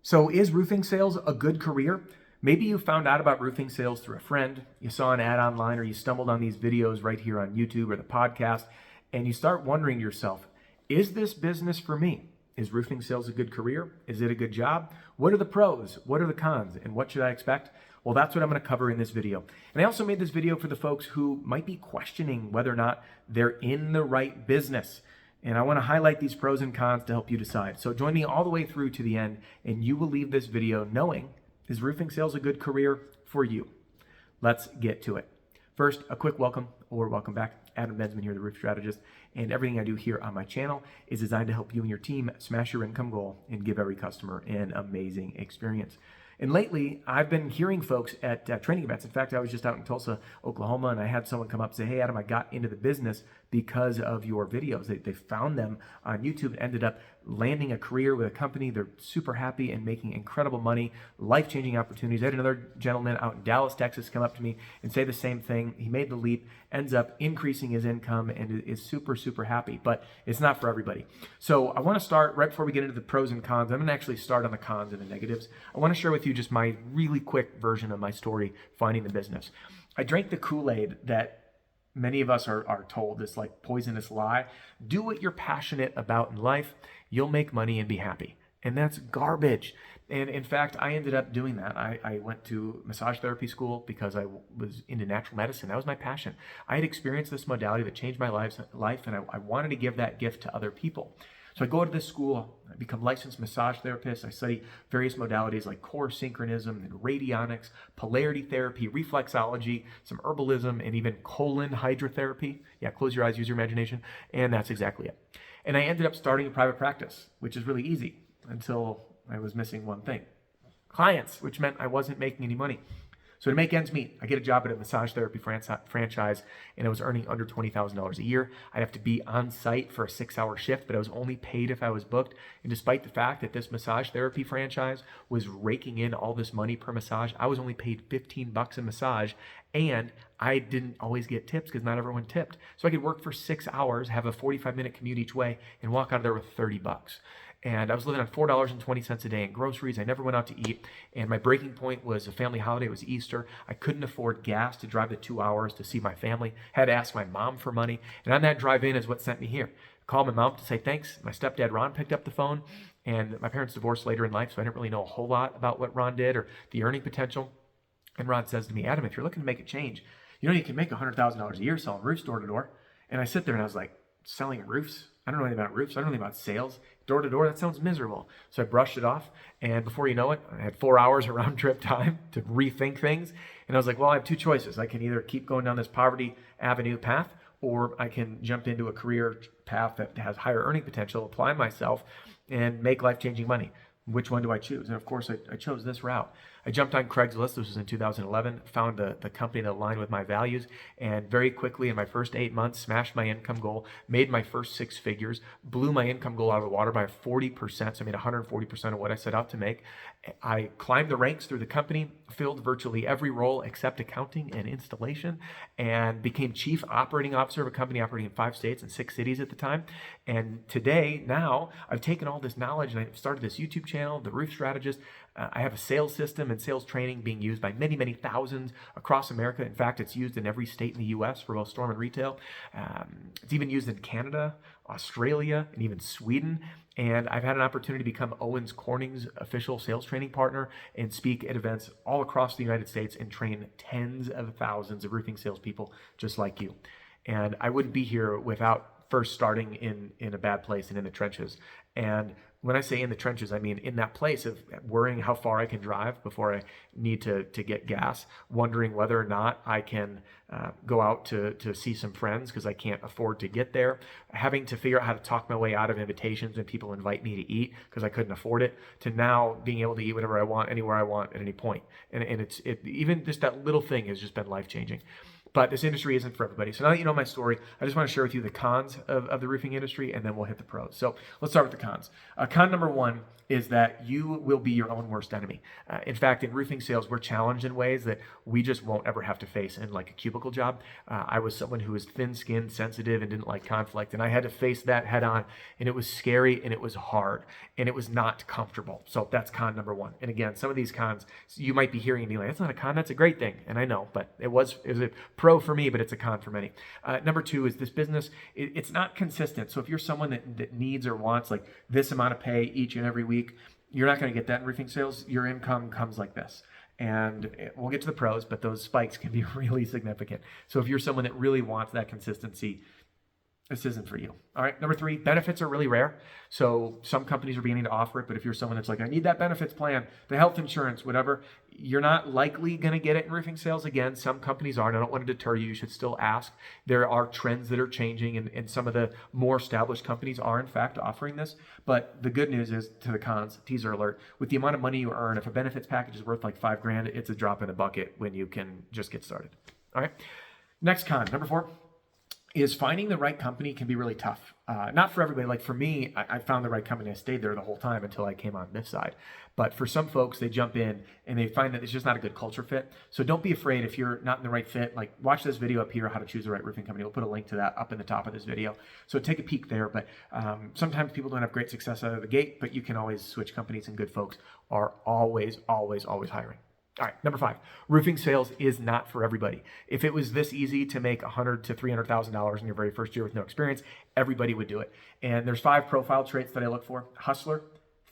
So is roofing sales a good career? Maybe you found out about roofing sales through a friend, you saw an ad online, or you stumbled on these videos right here on YouTube or the podcast, and you start wondering to yourself, is this business for me? Is roofing sales a good career? Is it a good job? What are the pros? What are the cons? And what should I expect? Well, that's what I'm going to cover in this video. And I also made this video for the folks who might be questioning whether or not they're in the right business. And I want to highlight these pros and cons to help you decide. So join me all the way through to the end, and you will leave this video knowing, is roofing sales a good career for you? Let's get to it. First, a quick welcome back. Adam Bensman here, the Roof Strategist, and everything I do here on my channel is designed to help you and your team smash your income goal and give every customer an amazing experience. And lately, I've been hearing folks at training events. In fact, I was just out in Tulsa, Oklahoma, and I had someone come up and say, hey, Adam, I got into the business because of your videos. They found them on YouTube and ended up landing a career with a company. They're super happy and making incredible money, life-changing opportunities. I had another gentleman out in Dallas, Texas, come up to me and say the same thing. He made the leap, ends up increasing his income, and is super, super happy. But it's not for everybody. So I want to start, right before we get into the pros and cons, I'm going to actually start on the cons and the negatives. I want to share with you just my really quick version of my story, finding the business. I drank the Kool-Aid that many of us are told, this like poisonous lie. Do what you're passionate about in life. You'll make money and be happy. And that's garbage. And in fact, I ended up doing that. I went to massage therapy school because I was into natural medicine. That was my passion. I had experienced this modality that changed my life, and I wanted to give that gift to other people. So I go to this school, I become licensed massage therapist. I study various modalities like core synchronism and radionics, polarity therapy, reflexology, some herbalism, and even colon hydrotherapy. Yeah, close your eyes, use your imagination. And that's exactly it. And I ended up starting a private practice, which is really easy until I was missing one thing. Clients, which meant I wasn't making any money. So to make ends meet, I get a job at a massage therapy franchise, and I was earning under $20,000 a year. I'd have to be on site for a 6-hour shift, but I was only paid if I was booked. And despite the fact that this massage therapy franchise was raking in all this money per massage, I was only paid $15 a massage, and I didn't always get tips because not everyone tipped. So I could work for 6 hours, have a 45-minute commute each way, and walk out of there with $30. And I was living on $4.20 a day in groceries. I never went out to eat. And my breaking point was a family holiday. It was Easter. I couldn't afford gas to drive the 2 hours to see my family. Had to ask my mom for money. And on that drive in is what sent me here. I called my mom to say thanks. My stepdad, Ron, picked up the phone. And my parents divorced later in life, so I didn't really know a whole lot about what Ron did or the earning potential. And Ron says to me, Adam, if you're looking to make a change, you know you can make $100,000 a year selling roofs door to door. And I sit there and I was like, selling roofs? I don't know anything about roofs. I don't know anything about sales. Door to door, that sounds miserable. So I brushed it off. And before you know it, I had 4 hours of round trip time to rethink things. And I was like, well, I have two choices. I can either keep going down this poverty avenue path, or I can jump into a career path that has higher earning potential, apply myself, and make life-changing money. Which one do I choose? And of course, I chose this route. I jumped on Craigslist. This was in 2011, found the company that aligned with my values, and very quickly in my first 8 months, smashed my income goal, made my first 6 figures, blew my income goal out of the water by 40%, so I made 140% of what I set out to make. I climbed the ranks through the company, filled virtually every role except accounting and installation, and became chief operating officer of a company operating in 5 states and 6 cities at the time. And today, now, I've taken all this knowledge and I've started this YouTube channel, The Roof Strategist. I have a sales system and sales training being used by many, many thousands across America. In fact, it's used in every state in the U.S. for both storm and retail. It's even used in Canada, Australia, and even Sweden. And I've had an opportunity to become Owens Corning's official sales training partner and speak at events all across the United States and train tens of thousands of roofing salespeople just like you. And I wouldn't be here without first starting in a bad place and in the trenches. And when I say in the trenches, I mean in that place of worrying how far I can drive before I need to get gas, wondering whether or not I can go out to see some friends because I can't afford to get there, having to figure out how to talk my way out of invitations when people invite me to eat because I couldn't afford it, to now being able to eat whatever I want, anywhere I want, at any point. And even just that little thing has just been life-changing. But this industry isn't for everybody. So now that you know my story, I just want to share with you the cons of the roofing industry, and then we'll hit the pros. So let's start with the cons. Con number one is that you will be your own worst enemy. In fact, in roofing sales, we're challenged in ways that we just won't ever have to face in like a cubicle job. I was someone who was thin-skinned, sensitive, and didn't like conflict, and I had to face that head on, and it was scary, and it was hard, and it was not comfortable. So that's con number one. And again, some of these cons you might be hearing and be like, that's not a con, that's a great thing. And I know, but it was a pro for me, but it's a con for many. Number two is this business, it's not consistent. So if you're someone that needs or wants like this amount of pay each and every week, you're not going to get that in roofing sales. Your income comes like this. And we'll get to the pros, but those spikes can be really significant. So if you're someone that really wants that consistency, this isn't for you. All right. Number three, benefits are really rare. So some companies are beginning to offer it, but if you're someone that's like, I need that benefits plan, the health insurance, whatever, you're not likely going to get it in roofing sales. Again, some companies aren't. I don't want to deter you. You should still ask. There are trends that are changing, and some of the more established companies are in fact offering this. But the good news is, to the cons, teaser alert, with the amount of money you earn, if a benefits package is worth like $5,000, it's a drop in the bucket when you can just get started. All right. Next con, number four, is finding the right company can be really tough. Not for everybody. Like for me, I found the right company. I stayed there the whole time until I came on this side. But for some folks, they jump in and they find that it's just not a good culture fit. So don't be afraid if you're not in the right fit. Like watch this video up here, how to choose the right roofing company. We'll put a link to that up in the top of this video. So take a peek there. But sometimes people don't have great success out of the gate, but you can always switch companies, and good folks are always, always, always hiring. All right, number five, roofing sales is not for everybody. If it was this easy to make $100,000 to $300,000 in your very first year with no experience, everybody would do it. And there's 5 profile traits that I look for: hustler,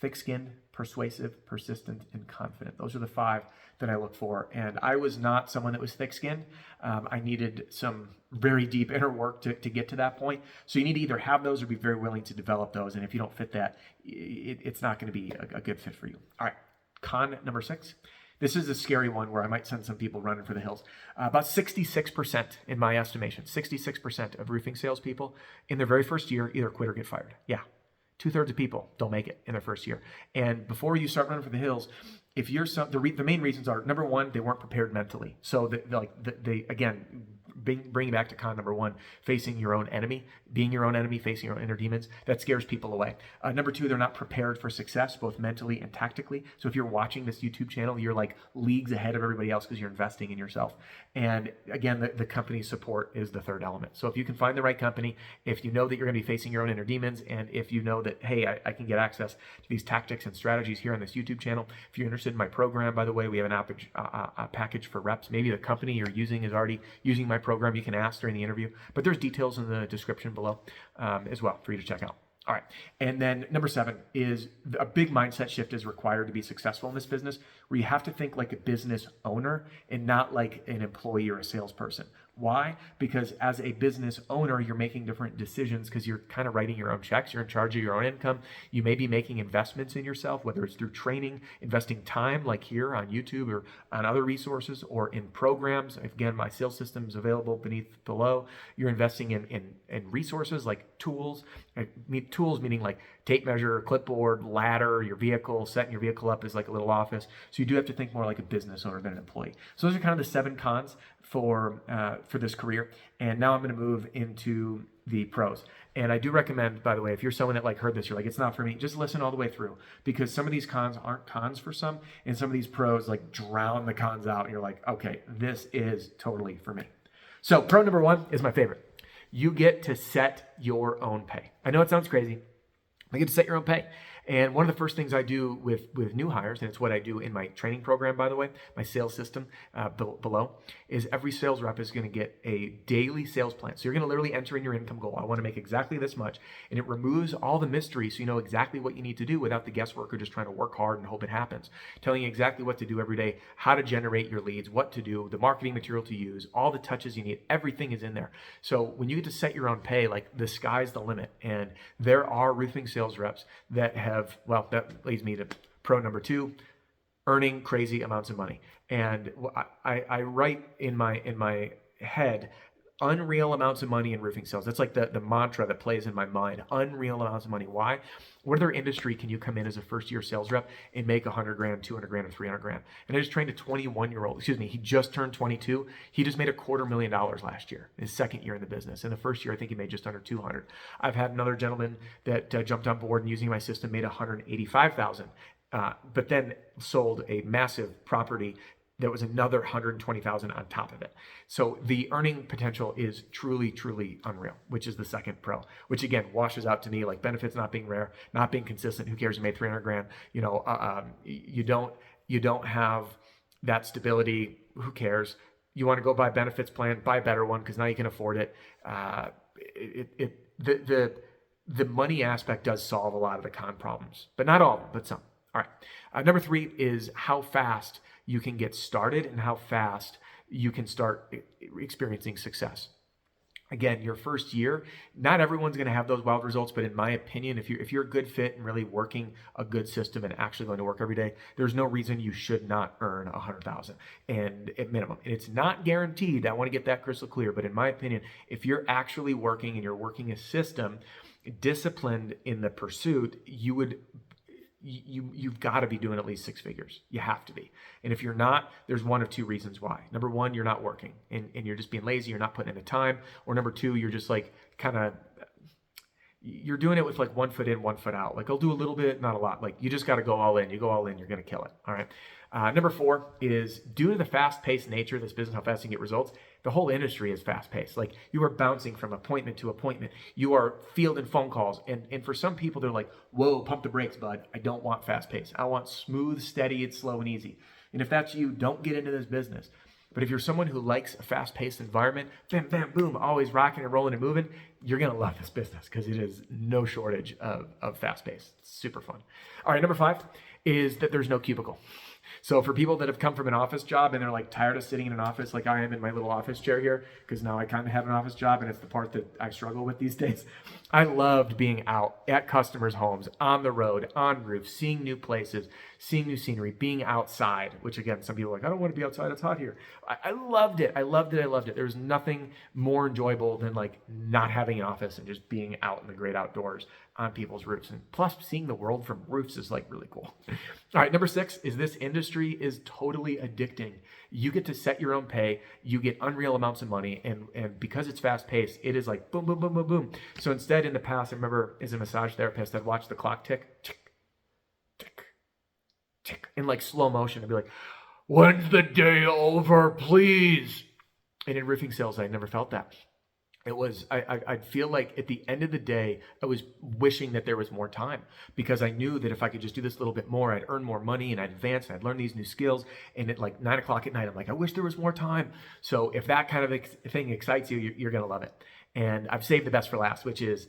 thick-skinned, persuasive, persistent, and confident. Those are the 5 that I look for. And I was not someone that was thick-skinned. I needed some very deep inner work to get to that point. So you need to either have those or be very willing to develop those. And if you don't fit that, it's not going to be a good fit for you. All right, con number 6. This is a scary one where I might send some people running for the hills. About 66%, in my estimation, 66% of roofing salespeople in their very first year either quit or get fired. Yeah, 2/3 of people don't make it in their first year. And before you start running for the hills, if you're the main reasons are, number one, they weren't prepared mentally. So they again, bring back to con number 1, facing your own enemy, being your own enemy, facing your own inner demons. That scares people away. Number 2, they're not prepared for success, both mentally and tactically. So if you're watching this YouTube channel, you're like leagues ahead of everybody else because you're investing in yourself. And again, the company support is the third element. So if you can find the right company, if you know that you're going to be facing your own inner demons, and if you know that, hey, I can get access to these tactics and strategies here on this YouTube channel. If you're interested in my program, by the way, we have a package for reps. Maybe the company you're using is already using my program. You can ask during the interview, but there's details in the description below as well for you to check out. All right. And then number 7 is a big mindset shift is required to be successful in this business, where you have to think like a business owner and not like an employee or a salesperson. Why? Because as a business owner, you're making different decisions because you're kind of writing your own checks. You're in charge of your own income. You may be making investments in yourself, whether it's through training, investing time like here on YouTube or on other resources, or in programs. Again, my sales system is available below. You're investing in resources like tools. Tools meaning like tape measure, clipboard, ladder, your vehicle, setting your vehicle up is like a little office. So you do have to think more like a business owner than an employee. So those are kind of the 7 cons for this career. And now I'm going to move into the pros. And I do recommend, by the way, if you're someone that like heard this, you're like, it's not for me, just listen all the way through, because some of these cons aren't cons for some, and some of these pros like drown the cons out. And you're like, okay, this is totally for me. So pro number 1 is my favorite. You get to set your own pay. I know it sounds crazy. You get to set your own pay. And one of the first things I do with new hires, and it's what I do in my training program, by the way, my sales system below, is every sales rep is going to get a daily sales plan. So you're going to literally enter in your income goal. I want to make exactly this much. And it removes all the mystery, so you know exactly what you need to do without the guesswork or just trying to work hard and hope it happens. Telling you exactly what to do every day, how to generate your leads, what to do, the marketing material to use, all the touches you need. Everything is in there. So when you get to set your own pay, like the sky's the limit. And there are roofing sales reps that that leads me to pro number 2, earning crazy amounts of money. And I write in my head unreal amounts of money in roofing sales. That's like the mantra that plays in my mind. Unreal amounts of money. Why? What other industry can you come in as a first year sales rep and make 100 grand, 200 grand, or 300 grand? And I just trained a 21-year-old, he just turned 22. He just made $250,000 last year, his second year in the business. In the first year, I think he made just under 200. I've had another gentleman that jumped on board and using my system made 185,000, but then sold a massive property that was another 120,000 on top of it. So the earning potential is truly, truly unreal, which is the second pro, which again washes out to me like benefits not being rare, not being consistent. Who cares? You made 300 grand. You don't have that stability. Who cares? You want to go buy a benefits plan, buy a better one because now you can afford it. The money aspect does solve a lot of the con problems, but not all of them, but some. All right. Number 3 is how fast you can get started and how fast you can start experiencing success. Again, your first year, not everyone's going to have those wild results, but in my opinion, if you're a good fit and really working a good system and actually going to work every day, there's no reason you should not earn 100,000 and at minimum. And it's not guaranteed. I want to get that crystal clear, but in my opinion, if you're actually working and you're working a system, disciplined in the pursuit, you've got to be doing at least 6 figures. You have to be. And if you're not, there's one of 2 reasons why. Number 1, you're not working and you're just being lazy. You're not putting in the time. Or number 2, you're just like you're doing it with like 1 foot in, 1 foot out. Like I'll do a little bit, not a lot. Like you just got to go all in. You go all in, you're going to kill it. All right. Number 4 is due to the fast-paced nature of this business, how fast you get results, the whole industry is fast-paced. Like you are bouncing from appointment to appointment. You are fielding phone calls. And for some people, they're like, whoa, pump the brakes, bud. I don't want fast-paced. I want smooth, steady, and slow and easy. And if that's you, don't get into this business. But if you're someone who likes a fast-paced environment, bam, bam, boom, always rocking and rolling and moving, you're going to love this business because it is no shortage of fast-paced. It's super fun. All right, number 5 is that there's no cubicle. So for people that have come from an office job and they're like tired of sitting in an office like I am in my little office chair here, because now I kind of have an office job and it's the part that I struggle with these days. I loved being out at customers' homes, on the road, on roofs, seeing new places, seeing new scenery, being outside, which again, some people are like, I don't want to be outside, it's hot here. I loved it. I loved it. There was nothing more enjoyable than like not having an office and just being out in the great outdoors on people's roofs. And plus seeing the world from roofs is like really cool. All right, number 6 is this industry is totally addicting. You get to set your own pay. You get unreal amounts of money. And because it's fast paced, it is like boom, boom, boom, boom, boom. So instead in the past, I remember as a massage therapist, I'd watch the clock tick, tick, tick, tick, in like slow motion. I'd be like, when's the day over, please? And in roofing sales, I never felt that. It was, I'd feel like at the end of the day, I was wishing that there was more time because I knew that if I could just do this a little bit more, I'd earn more money and I'd advance and I'd learn these new skills. And at like 9 o'clock at night, I'm like, I wish there was more time. So if that kind of thing excites you, you're going to love it. And I've saved the best for last, which is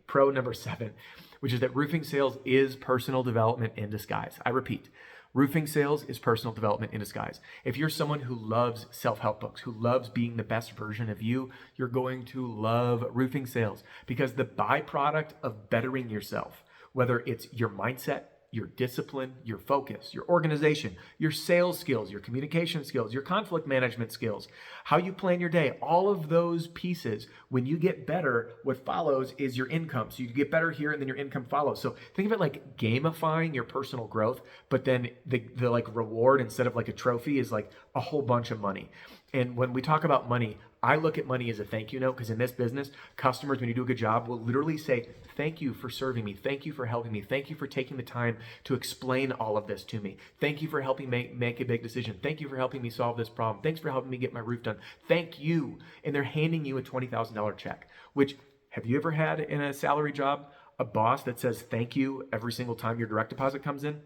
pro number 7, which is that roofing sales is personal development in disguise. I repeat, roofing sales is personal development in disguise. If you're someone who loves self-help books, who loves being the best version of you, you're going to love roofing sales because the byproduct of bettering yourself, whether it's your mindset, your discipline, your focus, your organization, your sales skills, your communication skills, your conflict management skills, how you plan your day, all of those pieces, when you get better, what follows is your income. So you get better here and then your income follows. So think of it like gamifying your personal growth, but then the like reward instead of like a trophy is like a whole bunch of money. And when we talk about money, I look at money as a thank you note because in this business, customers, when you do a good job, will literally say, thank you for serving me. Thank you for helping me. Thank you for taking the time to explain all of this to me. Thank you for helping make a big decision. Thank you for helping me solve this problem. Thanks for helping me get my roof done. Thank you. And they're handing you a $20,000 check, which have you ever had in a salary job, a boss that says thank you every single time your direct deposit comes in?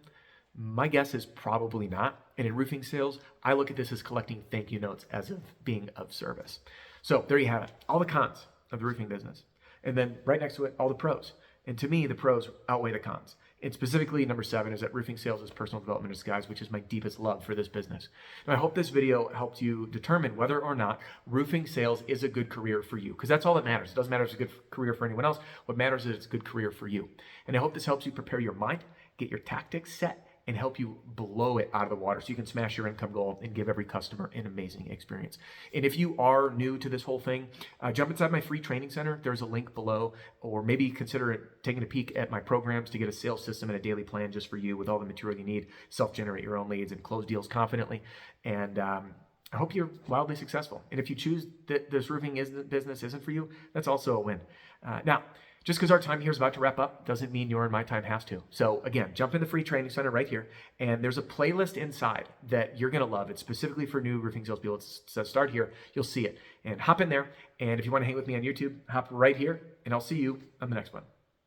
My guess is probably not. And in roofing sales, I look at this as collecting thank you notes as of being of service. So there you have it. All the cons of the roofing business. And then right next to it, all the pros. And to me, the pros outweigh the cons. And specifically, number 7 is that roofing sales is personal development in disguise, which is my deepest love for this business. And I hope this video helped you determine whether or not roofing sales is a good career for you, because that's all that matters. It doesn't matter if it's a good career for anyone else. What matters is it's a good career for you. And I hope this helps you prepare your mind, get your tactics set, and help you blow it out of the water so you can smash your income goal and give every customer an amazing experience. And if you are new to this whole thing, jump inside my free training center. There's a link below, or maybe consider taking a peek at my programs to get a sales system and a daily plan just for you with all the material you need, self-generate your own leads and close deals confidently. And I hope you're wildly successful. And if you choose that this roofing business isn't for you, that's also a win. Now, just because our time here is about to wrap up doesn't mean your and my time has to. So again, jump in the free training center right here, and there's a playlist inside that you're going to love. It's specifically for new roofing salespeople. It says start here. You'll see it. And hop in there. And if you want to hang with me on YouTube, hop right here, and I'll see you on the next one.